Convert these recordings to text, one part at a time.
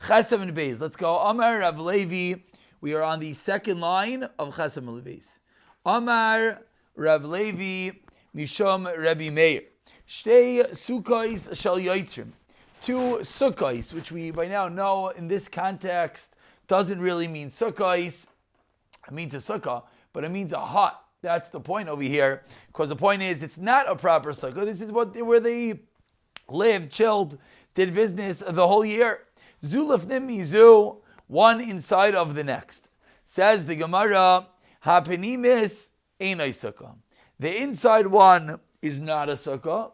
Chesem and Beis. Let's go. Amar Rav Levi. We are on the second line of Chesem and Beis. Amar Rav Levi Mishom Rabbi Meir. Shtei Sukkos shel Yitzrim. Two Sukkos, which we by now know in this context doesn't really mean Sukkos. It means a sukkah, but it means a hut. That's the point over here. Because the point is, it's not a proper sukkah. This is where they lived, chilled, did business the whole year. Zulafnim mizu, one inside of the next. Says the Gemara, Hapenimis einay sukkah. The inside one is not a sukkah.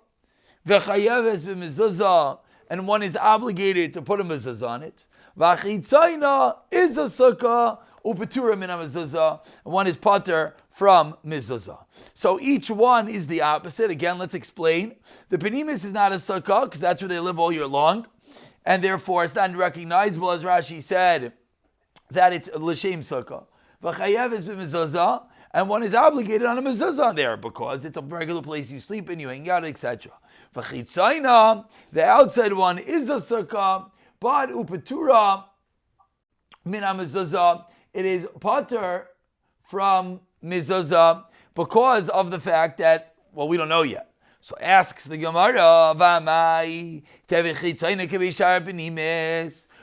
V'chayeves b'mezuzah, and one is obligated to put a mezuzah on it. V'achitzayna is a sukkah. Upetura min mezuzah, and one is pater from mezuzah. So each one is the opposite. Again, let's explain. The penimis is not a sukkah because that's where they live all year long, and therefore it's not recognizable, as Rashi said, that it's l'shem sukkah. V'chayev is b'mezuzah, and one is obligated on a mezuzah there because it's a regular place you sleep in, you hang out, etc. V'chitzayna, the outside one is a sukkah, but upetura min mezuzah. It is pater from mezuzah because of the fact that, well, we don't know yet. So asks the Gemara,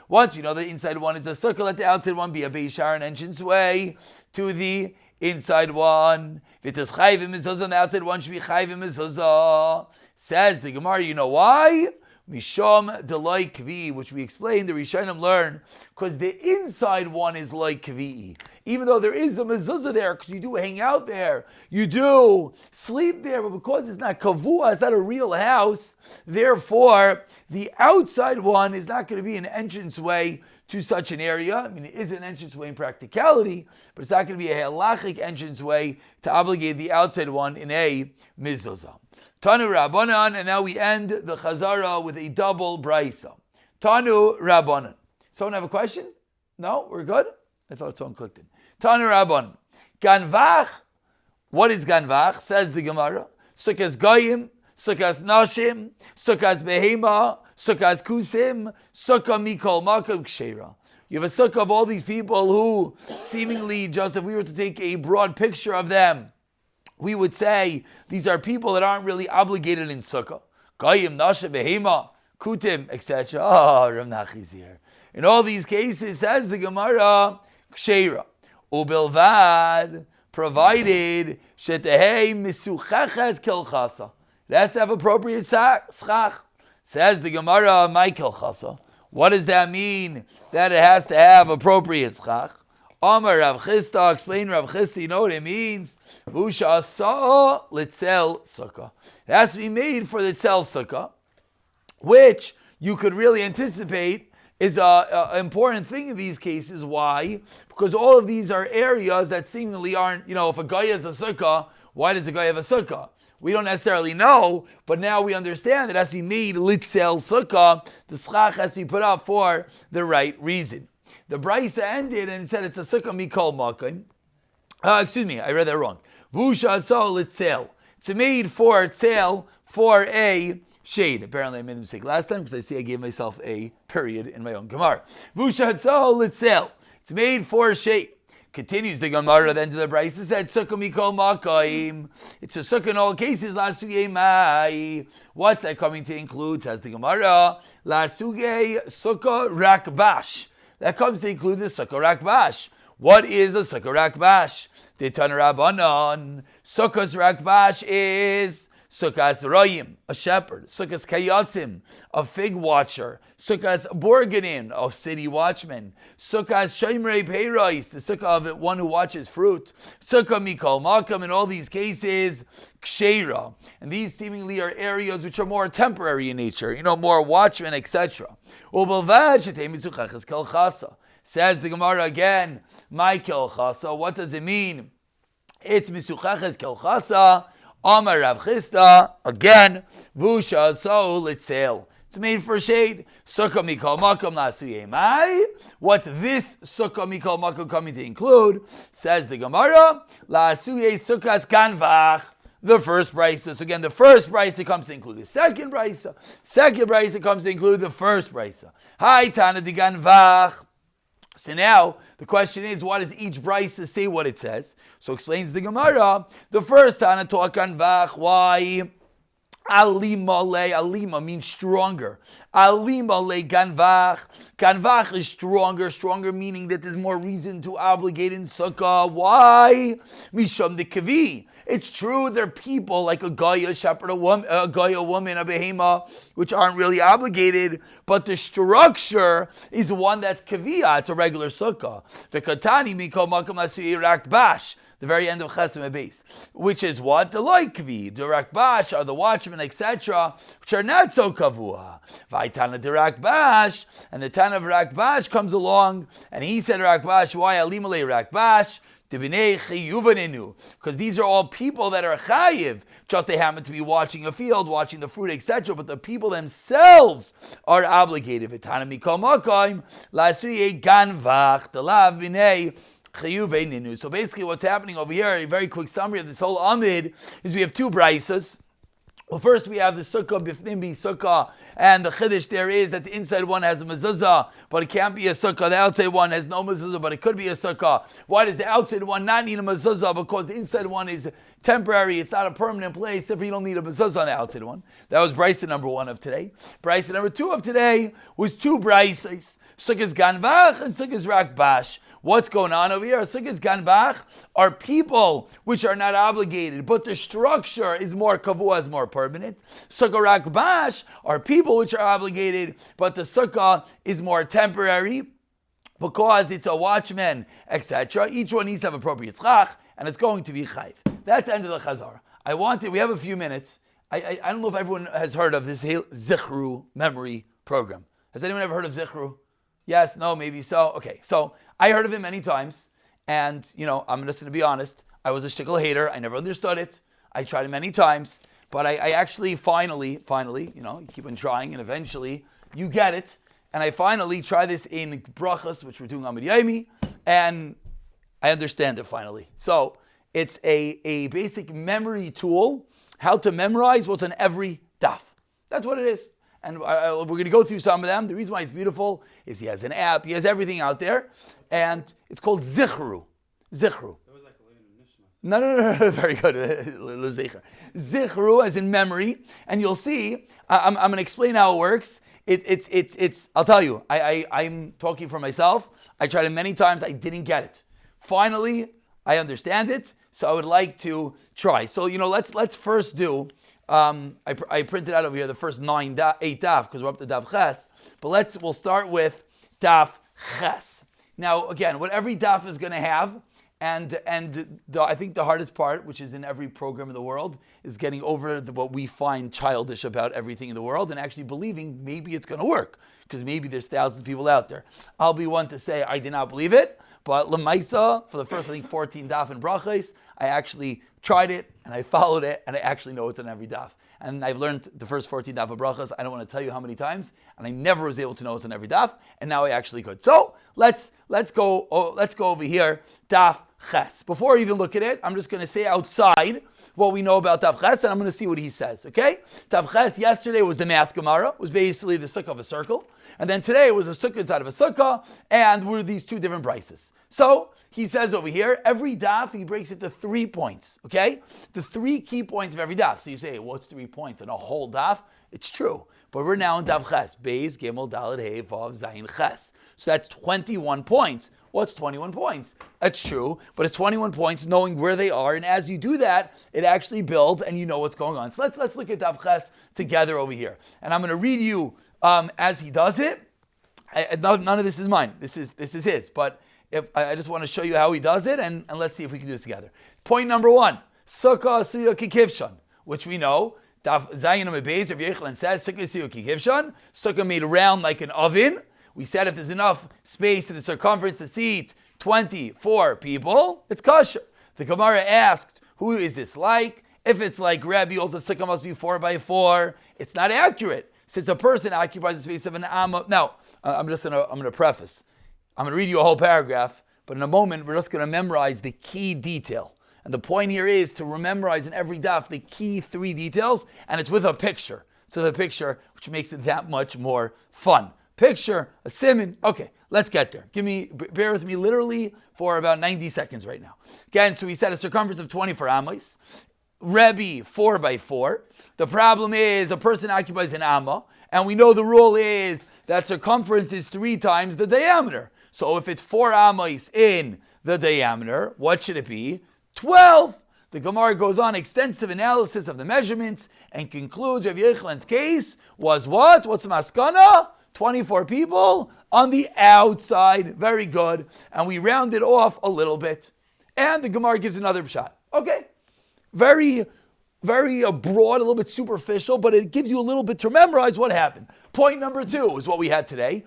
once you know the inside one is a sukkah, let the outside one be a beishar, an entrance way to the inside one. If it is chayv mezuzah, the outside one should be chayv mezuzah. Says the Gemara, you know why? Mishom delay kvi, which we explained, the Rishonim learn, because the inside one is like kvi. Even though there is a mezuzah there, because you do hang out there, you do sleep there, but because it's not kavua, it's not a real house, therefore, the outside one is not going to be an entranceway to such an area. I mean, it is an entranceway in practicality, but it's not going to be a halachic entranceway to obligate the outside one in a mezuzah. Tanu Rabbanan, and now we end the Chazarah with a double brisa. Tanu Rabbanan. Someone have a question? No? We're good? I thought someone clicked it. Tanu Rabbanan. Ganvach. What is Ganvach? Says the Gemara. Sukkas Goyim, Sukkas Nashim, Sukkas Behema, Sukkas Kusim, Sukkah Mikol Makam Ksheira. You have a sukkah of all these people who seemingly, just if we were to take a broad picture of them, we would say these are people that aren't really obligated in sukkah. Goyim, Nasha, Behema, Kutim, etc. Oh, Rav Nachi's here. In all these cases, says the Gemara, Ksheira. Ubilvad, provided, Shetehei Misuchaches Kelchasa. It has to have appropriate schach. Says the Gemara, my Kelchasa. What does that mean, that it has to have appropriate schach? Amar Rav Chisda, explain Rav Chisda, you know what it means? Vusha sa'a litzel sukkah. It has to be made for the tzel sukkah, which you could really anticipate is an important thing in these cases. Why? Because all of these are areas that seemingly aren't, if a guy has a sukkah, why does a guy have a sukkah? We don't necessarily know, but now we understand that it has to be made litzel sukkah. The schach has to be put up for the right reason. The brisa ended and said it's a sukkah mikol makim. Excuse me, I read that wrong. Vusha asal litzel. It's made for tzel, for a shade. Apparently I made a mistake last time because I see I gave myself a period in my own Gemara. Vusha asal litzel. It's made for shade. Continues the Gemara at the end of the brisa, said sukkah mikol makim. It's a sukkah in all cases. La sugei mai. What's that coming to include? Says the Gemara. La sugei sukkah rakbash. That comes to include the sukkah rakbash. What is a sukkah rakbash? The Tana Rabbanan. Sukkah's rakbash is Sukkah's royim, a shepherd. Sukkah's kayatzim, a fig watcher. Sukkah's borganin, a city watchman. Sukkah's shemrei peiros, the sukkah of one who watches fruit. Sukkah mikol makam, in all these cases, ksheira. And these seemingly are areas which are more temporary in nature, more watchmen, etc. Says the Gemara again, my kelchasa, what does it mean? It's misuchaches kelchasa. Amar Rav Chisda, again, Vusha so litzel. It's made for shade. Sukkah mikol makom lasuye mai. What's this sukkah mikol makom coming to include? Says the Gemara, lasuye sukkahs ganvach. the first brisa. So again, the first brisa comes to include the second brisa. Second brisa comes to include the first brisa. Hi, Tana de Ganvach. So now the question is, why does each brisa say what it says? So explains the Gemara. The first Tana taught Ganvach. Why? Alima means stronger. Alima le ganvach. Ganvach is stronger. Stronger meaning that there's more reason to obligate in sukkah. Why? Misham de kavi. It's true there are people like a goya, shepherd, a woman, a behema, which aren't really obligated, but the structure is one that's kaviyah. It's a regular sukkah. V'katani mikol makam lasu irak bash. The very end of Chesem Beis, which is what? The loikvi, the rakbash, are the watchmen, etc., which are not so kavua. Vaitana de rakbash, and the Tana of rakbash comes along, and he said rakbash, why alimale rakbash? Because these are all people that are chayiv, just they happen to be watching a field, watching the fruit, etc., but the people themselves are obligated. V'tana mikol makom lasuye ganvach delav binei. So basically what's happening over here, a very quick summary of this whole Amid, is we have two braises. Well, first we have the Sukkah, Bifnim bi Sukkah, and the Chiddush there is that the inside one has a mezuzah, but it can't be a Sukkah. The outside one has no mezuzah, but it could be a Sukkah. Why does the outside one not need a mezuzah? Because the inside one is temporary, it's not a permanent place, therefore you don't need a mezuzah on the outside one. That was brisa number 1 of today. Brisa number 2 of today was two braises, Sukkah's Ganvach and Sukkah's Rakbash. What's going on over here? Sukkah's Ganbach are people which are not obligated, but the structure is more kavua, is more permanent. Sukkah Rakbash are people which are obligated, but the sukkah is more temporary because it's a watchman, etc. Each one needs to have appropriate tzchach, and it's going to be chayv. That's the end of the Chazarah. We have a few minutes. I don't know if everyone has heard of this ZICHRU memory program. Has anyone ever heard of ZICHRU? Yes, no, maybe so. Okay, so I heard of it many times, and I'm just going to be honest. I was a shtickle hater. I never understood it. I tried it many times, but I actually finally, you keep on trying, and eventually you get it. And I finally try this in brachas, which we're doing on Yomi, and I understand it finally. So it's a basic memory tool, how to memorize what's on every daf. That's what it is. And we're going to go through some of them. The reason why it's beautiful is he has an app, he has everything out there, and it's called ZICHRU. ZICHRU. That was like a No, very good. ZICHRU as in memory, and you'll see. I'm going to explain how it works. It's. I'll tell you. I'm talking for myself. I tried it many times. I didn't get it. Finally, I understand it. So I would like to try. So let's first do. I printed out over here the first 8 daf because we're up to daf ches. But we'll start with daf ches. Now again, what every daf is going to have, and I think the hardest part, which is in every program in the world, is getting over what we find childish about everything in the world and actually believing maybe it's going to work because maybe there's thousands of people out there. I'll be one to say I did not believe it, but Lemaisa for the first 14 daf and brachos, I actually tried it and I followed it and I actually know it's on every daf. And I've learned the first 14 daf of brachos. I don't want to tell you how many times, and I never was able to know it's on every daf, and now I actually could. So let's go over here, daf ches. Before I even look at it, I'm just going to say outside what we know about daf ches, and I'm going to see what he says. Okay, daf ches yesterday was the math gemara, was basically the sukkah of a circle, and then today was a sukkah inside of a sukkah, and were these two different brises. So he says over here, every daf, he breaks it to 3 points, okay? The 3 key points of every daf. So you say, what's 3 points in a whole daf? It's true. But we're now in daf ches. Beis, Gimel, Dalet, Hey, Vav, Zayin, Ches. So that's 21 points. What's 21 points? That's true, but it's 21 points knowing where they are. And as you do that, it actually builds and you know what's going on. So let's look at daf ches together over here. And I'm going to read you as he does it. None of this is mine. This is his. But I just want to show you how he does it, and let's see if we can do this together. Point number 1, Sukkah Suya Kikivshan, which we know, Daf Zayin Beis Rav Yochanan says, Sukkah Suya Kikivshan, Sukkah made round like an oven. We said if there's enough space in the circumference to seat 24 people, it's kosher. The Gemara asked, who is this like? If it's like Rabbi, also Sukkah must be 4x4. It's not accurate, since a person occupies the space of an amma. Now, I'm going to preface. I'm going to read you a whole paragraph, but in a moment, we're just going to memorize the key detail. And the point here is to memorize in every daf the key 3 details, and it's with a picture. So the picture, which makes it that much more fun. Picture, a siman. Okay, let's get there. Bear with me literally for about 90 seconds right now. Again, so we said a circumference of 24 amos. Rebbe, 4 by 4. The problem is a person occupies an amma, and we know the rule is that circumference is 3 times the diameter. So if it's 4 amos in the diameter, what should it be? 12. The Gemara goes on extensive analysis of the measurements and concludes Rav Yechon's case was what? What's the maskana? 24 people on the outside. Very good. And we round it off a little bit. And the Gemara gives another shot. Okay. Very broad, a little bit superficial, but it gives you a little bit to memorize what happened. Point number 2 is what we had today.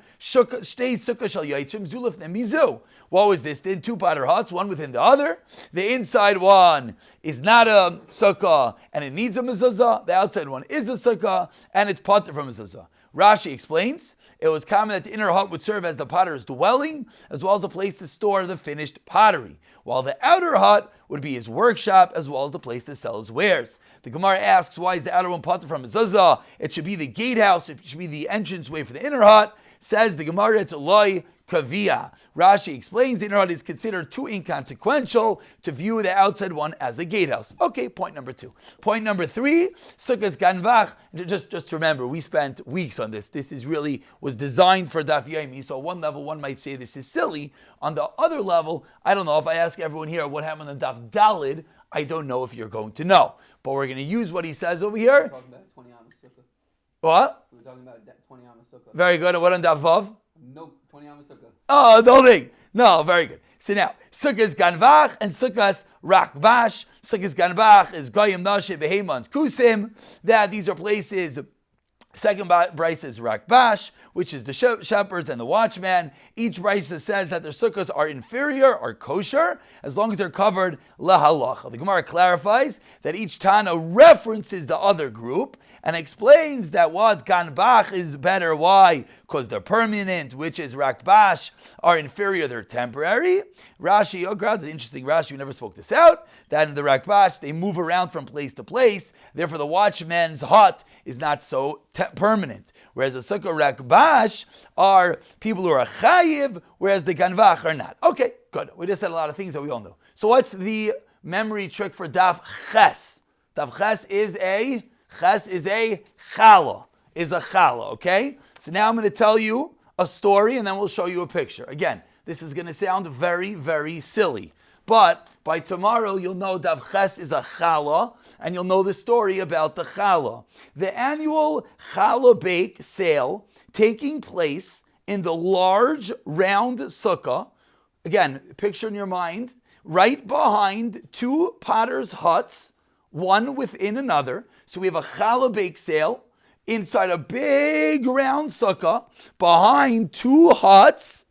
What was this? Did 2 potter huts, one within the other. The inside one is not a sukkah and it needs a mezuzah. The outside one is a sukkah and it's potter from mezuzah. Rashi explains, it was common that the inner hut would serve as the potter's dwelling, as well as a place to store the finished pottery, while the outer hut would be his workshop, as well as the place to sell his wares. The Gemara asks, why is the outer one potter from mezuzah? It should be the gatehouse, it should be the entranceway for the inner hut. Says the Gemara, it's loy kavia. Rashi explains the inner hut is considered too inconsequential to view the outside one as a gatehouse. Okay, point number 2. Point number 3, Sukkah's ganvach. Just remember, we spent weeks on this. This was designed for Daf Yomi. So on one level, one might say this is silly. On the other level, I don't know if I ask everyone here what happened on Daf Dalid, I don't know if you're going to know. But we're going to use what he says over here. We're talking about 20 Amos Sukkah. What? We were talking about 20 Amos Sukkah. Very good. And what on Daf Vav? No, 20 Amos Sukkah. Oh, don't think. No, very good. So now, Sukkah's Ganvach and Sukkah's Rakbash. Sukkah's Ganvach is Goyim Nashe Behemans Kusim. That these are places. Second brisa is Rakbash, which is the shepherds and the watchman. Each brisa says that their sukkahs are inferior or kosher as long as they're covered lahalacha. The Gemara clarifies that each Tana references the other group and explains that what Ganbach is better. Why? Because they're permanent, which is Rakbash are inferior, they're temporary. Rashi, interesting Rashi, we never spoke this out, that in the Rakbash, they move around from place to place, therefore the watchman's hut is not so permanent. Whereas the Sukkah Rakbash are people who are chayiv, whereas the Ganvach are not. Okay, good. We just said a lot of things that we all know. So what's the memory trick for Daf Ches? Daf Ches is a chala. Is a chala, okay? So now I'm going to tell you a story and then we'll show you a picture. Again, this is going to sound very, very silly. But by tomorrow, you'll know Dav Ches is a chala, and you'll know the story about the chala. The annual chala bake sale taking place in the large round sukkah. Again, picture in your mind, right behind 2 potters' huts, one within another. So we have a chala bake sale inside a big round sukkah behind 2 huts,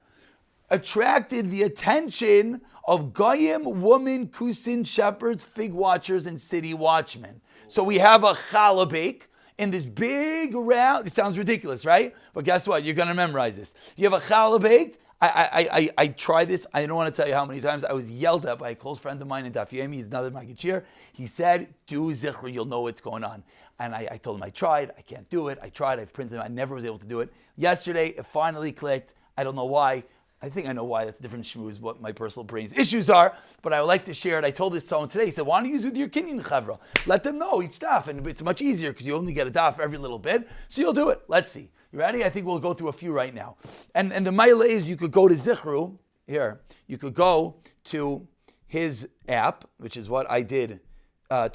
attracted the attention of Goyim, women, Kusin, shepherds, fig watchers, and city watchmen. So we have a challah bake in this big round. It sounds ridiculous, right? But guess what? You're going to memorize this. You have a challah bake. I tried this. I don't want to tell you how many times I was yelled at by a close friend of mine in Daf Yomi. He's another Magid. He said, do ZICHRU, you'll know what's going on. And I told him I tried. I can't do it. I tried. I've printed them. I never was able to do it. Yesterday, it finally clicked. I don't know why. I think I know why. That's different shmooze, what my personal brain's issues are, but I would like to share it. I told this to someone today. He said, why don't you use it with your Kinyan Chavra? Let them know each daf, and it's much easier because you only get a daf every little bit, so you'll do it. Let's see. You ready? I think we'll go through a few right now. And the maila is you could go to ZICHRU, here, you could go to his app, which is what I did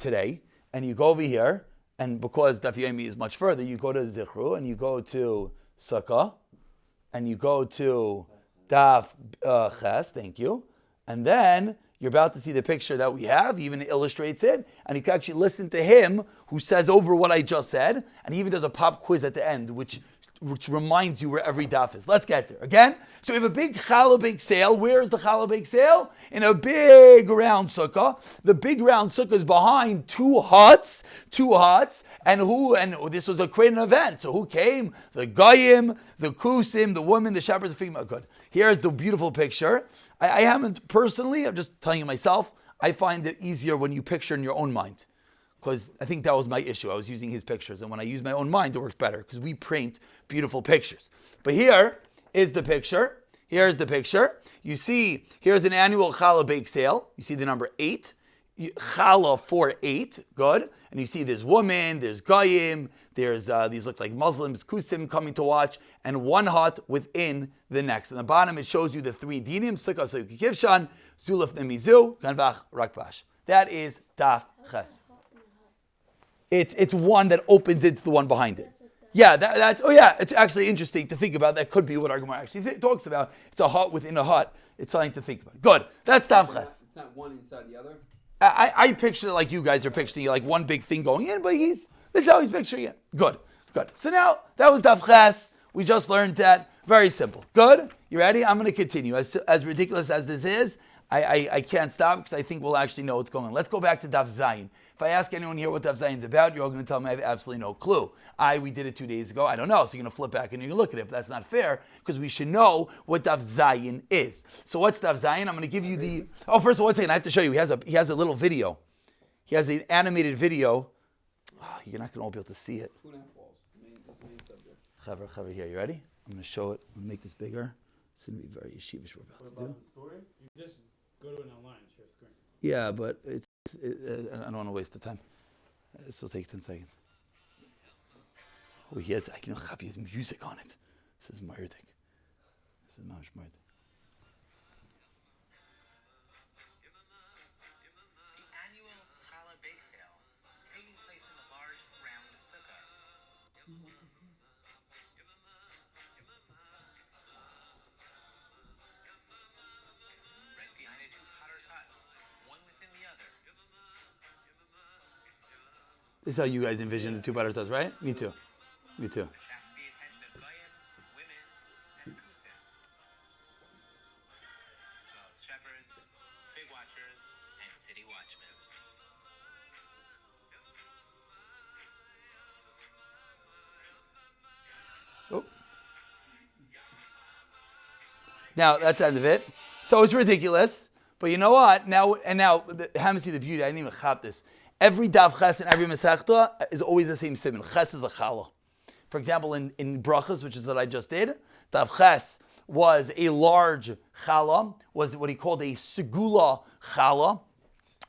today, and you go over here, and because Daf Yomi is much further, you go to ZICHRU, and you go to Sukkah, and you go to Daf Ches, thank you. And then you're about to see the picture that we have. He even illustrates it. And you can actually listen to him who says over what I just said. And he even does a pop quiz at the end, which reminds you where every daf is. Let's get there. Again, so we have a big challah bake sale. Where is the challah bake sale? In a big round sukkah. The big round sukkah is behind 2 huts. And this was a great event. So who came? The Goyim, the Kusim, the women, the shepherds, the female. Good. Here's the beautiful picture. I haven't personally, I'm just telling you myself, I find it easier when you picture in your own mind. Because I think that was my issue. I was using his pictures. And when I use my own mind, it works better. Because we print beautiful pictures. But here is the picture. Here's the picture. You see, here's an annual challah bake sale. You see the number 8. Challah 4-8. Good. And you see there's women, there's goyim, there's these look like Muslims, kusim coming to watch, and one hut within the next. On the bottom, it shows you the 3 dinim, sukkah, sukkah, kivshan, zulaf, nemizu, ganvach, rakbash. That is daf ches. It's one that opens into the one behind it. Yeah, it's actually interesting to think about. That could be what our Gemara actually talks about. It's a hut within a hut. It's something to think about. Good. That's daf ches. It's not one inside the other. I picture it like you guys are picturing, like one big thing going in, but this is how he's picturing it. Good. So now, that was daf ches. We just learned that. Very simple. Good? You ready? I'm going to continue. As ridiculous as this is, I can't stop because I think we'll actually know what's going on. Let's go back to daf zayin. If I ask anyone here what daf zayin is about, you're all going to tell me I have absolutely no clue. We did it 2 days ago. I don't know. So you're going to flip back and you're going to look at it. But that's not fair because we should know what daf zayin is. So what's daf zayin? I'm going to give you the... Oh, first of all, one second. I have to show you. He has a little video. He has an animated video. Oh, you're not going to all be able to see it. Chaver, here. You ready? I'm going to show it. I'm going to make this bigger. It's going to be very yeshivish we're about to do. The story? You just go to it online, share screen. Yeah, but I don't want to waste the time. This will take 10 seconds. Oh, he has music on it. This is Myrdik. This is Mamash Myrdik. The annual challah bake sale taking place in the large round sukkah. Right behind it, 2 potter's huts, one within the other. This is how you guys envision the 2 butters does, right? Me too. Attract the attention of goyim, women, and kusim, as well as shepherds, fig watchers, and city watchmen. Oh. Now, that's the end of it. So it's ridiculous. But you know what? Now, haven't seen the beauty. I didn't even chap this. Every daf ches and every mesechta is always the same siman. Ches is a challah. For example, in brachas, which is what I just did, daf ches was a large challah, was what he called a segula challah,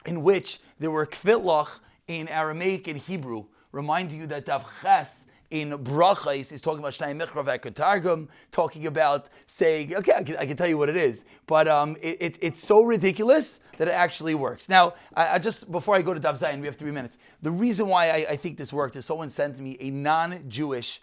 in which there were kvitlach in Aramaic and Hebrew, reminding you that daf ches in brachas is talking about Shnai Michra V'Katargum, talking about saying, okay, I can tell you what it is, but it's so ridiculous that it actually works. Now, I just, before I go to Daf Zayin, we have 3 minutes. The reason why I think this worked is someone sent me a non-Jewish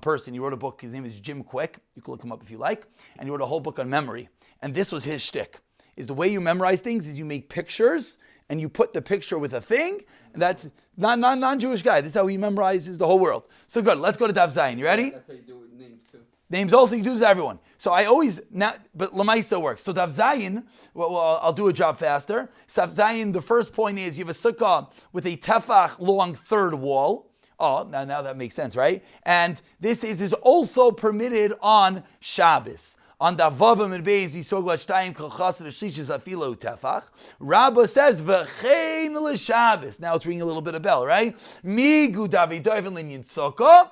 person. He wrote a book, his name is Jim Quick, you can look him up if you like, and he wrote a whole book on memory. And this was his shtick, is the way you memorize things is you make pictures, and you put the picture with a thing, and that's non-Jewish guy. This is how he memorizes the whole world. So good, let's go to Daf Zayin. You ready? That's how you do it with names too. Names also, you do this to everyone. So I always, but Lamaisa works. So Daf Zayin, well, I'll do a job faster. Daf Zayin, the first point is you have a sukkah with a tefach long 3rd wall. Oh, now that makes sense, right? And this is also permitted on Shabbos. On the Vavim and Beis, we saw Shtayim Kolchas Rishishis Afilo Tefach. Rabbah says V'chein l'Shabbos. Now it's ringing a little bit of bell, right? Migu David Doifen Linyan Sukkah.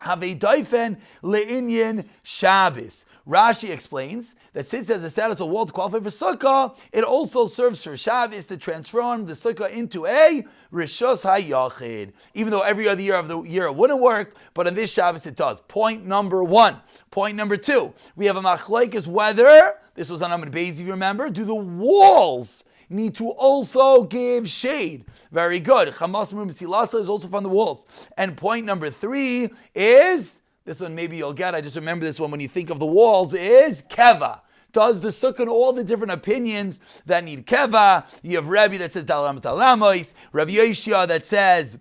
Have a doifen le'inyan Shabbos. Rashi explains that since there's a status of wall to qualify for sukkah, it also serves for Shabbos to transform the sukkah into a rishos hayachid. Even though every other year of the year it wouldn't work, but on this Shabbos it does. Point number 1. Point number 2, we have a machlokes whether, this was on Amud Beis if you remember, do the walls need to also give shade? Very good. Chamas Silasa is also from the walls. And point number 3 is, this one maybe you'll get, I just remember this one when you think of the walls, is keva. Does the sukkah and all the different opinions that need keva? You have Rebbe that says dalamos dalamos, Rabbi Yoshia that says,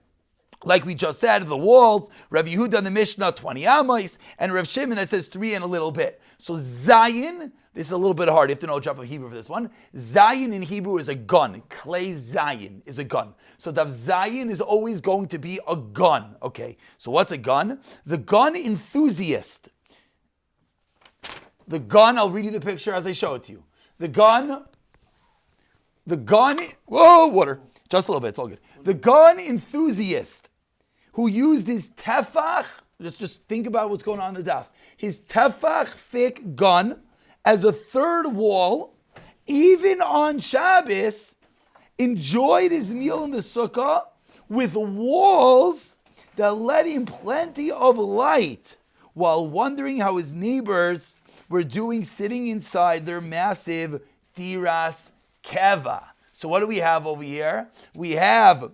like we just said, the walls, Rav Yehuda in the Mishnah, 20 amos, and Rav Shimon that says 3 and a little bit. So Zayin, this is a little bit hard, you have to know a drop of Hebrew for this one. Zayin in Hebrew is a gun. Clay Zayin is a gun. So Dav Zayin is always going to be a gun. Okay, so what's a gun? The gun enthusiast. The gun, I'll read you the picture as I show it to you. The gun The gun, water, just a little bit, it's all good. The gun enthusiast who used his tefach, just think about what's going on in the daf, his tefach thick gun as a third wall, even on Shabbos, enjoyed his meal in the sukkah with walls that let in plenty of light while wondering how his neighbors were doing sitting inside their massive diras keva. So what do we have over here? We have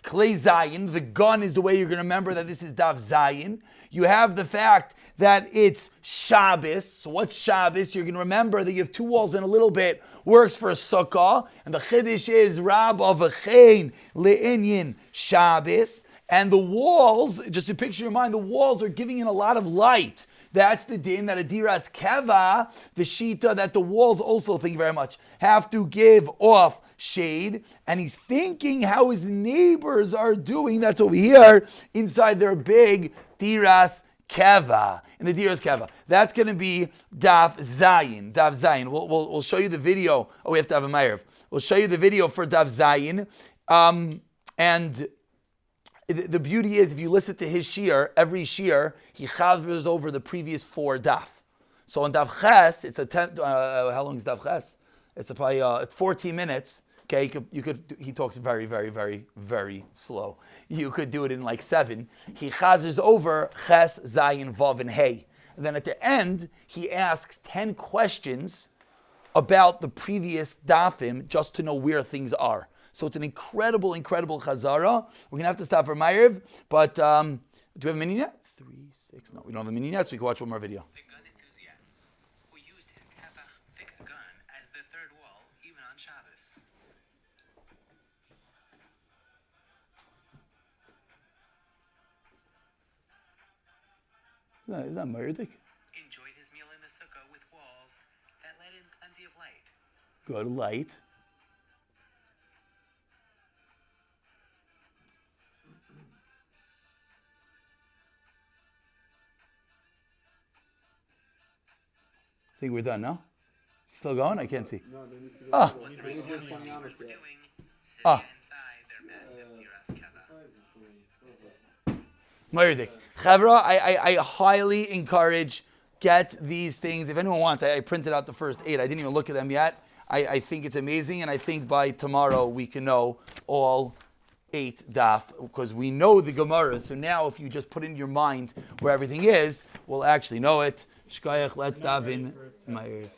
Klei Zayin. The gun is the way you're going to remember that this is Daf Zayin. You have the fact that it's Shabbos. So what's Shabbos? You're going to remember that you have two walls in a little bit. Works for a sukkah. And the Chiddush is Rab of a Chein Le'inyin Shabbos. And the walls, just to picture your mind, the walls are giving in a lot of light. That's the din that a diras keva, the shita, that the walls also, thank you very much, have to give off shade. And he's thinking how his neighbors are doing, that's over here, inside their big diras keva. In the diras keva. That's going to be Daf Zayin. Daf Zayin. We'll show you the video. Oh, we have to have a Meirav. We'll show you the video for Daf Zayin. And the beauty is, if you listen to his shiur, every shiur, he chavers over the previous four daf. So on daf ches, it's how long is daf ches? It's probably 14 minutes. Okay, he talks very, very, very, very slow. You could do it in like 7. He chazers over ches, zayin, vav, and hey. And then at the end, he asks 10 questions about the previous dafim just to know where things are. So it's an incredible, incredible chazara. We're going to have to stop for Ma'ariv, but do we have a mini net? 3, 6, no, we don't have a mini net, so we can watch one more video. The gun enthusiast, who used his tefach thick gun as the third wall, even on Shabbos. Is that Ma'ariv? Enjoyed his meal in the sukkah with walls that let in plenty of light. Good light. I think we're done, no? Still going? I can't see. No, they need to do Ah. they need to do 20 hours We're yet. doing sitting Ah. inside their massive diras keva. Ma'ariv. Chavra, I highly encourage, get these things. If anyone wants, I printed out the first 8. I didn't even look at them yet. I think it's amazing, and I think by tomorrow we can know all 8 daf, because we know the Gemara. So now if you just put in your mind where everything is, we'll actually know it. Shkayach, let's daven. Ma'ariv.